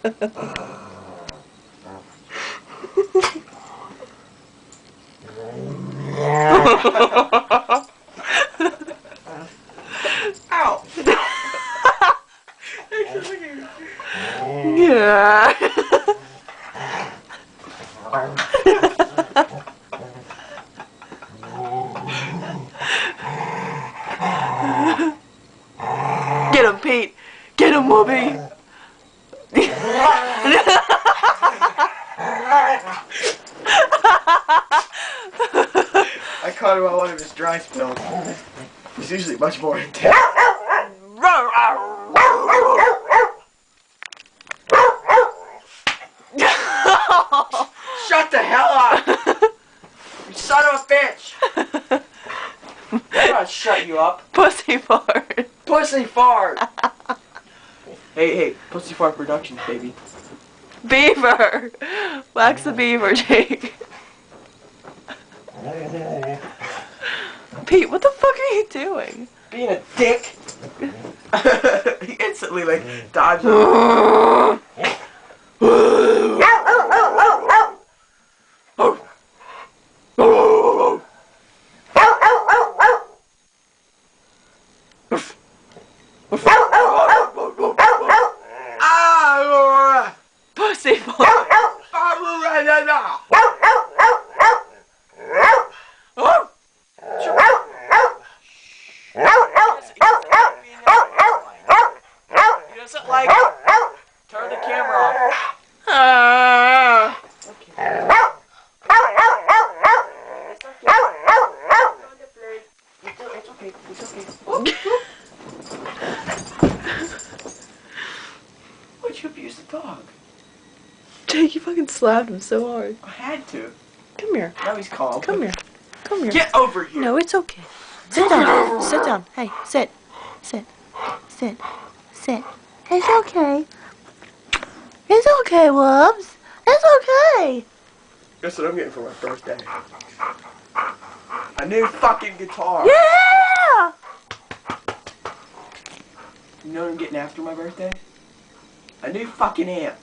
Ow! Yeah. Get him, Pete. Get him, Whoopi. I caught him on one of his dry spills. He's usually much more intense. Shut the hell up! You son of a bitch! I'm gonna shut you up. Pussy fart. Pussy fart! Hey, Pussy Fart Productions, baby. Beaver. Wax the beaver, Jake. Pete, what the fuck are you doing? Being a dick. He instantly like dodged. Pussy fart. He doesn't like it. Turn the camera off. It's okay. Why'd you abuse the dog? Jake, you fucking slapped him so hard. I had to. Come here. Now he's calm. Come here. Come here. Get over here. No, it's okay. Sit down. Sit down. Hey, sit. Sit. Sit. Sit. It's okay. It's okay, Whoops. It's okay. Guess what I'm getting for my birthday? A new fucking guitar. Yeah! You know what I'm getting after my birthday? A new fucking amp.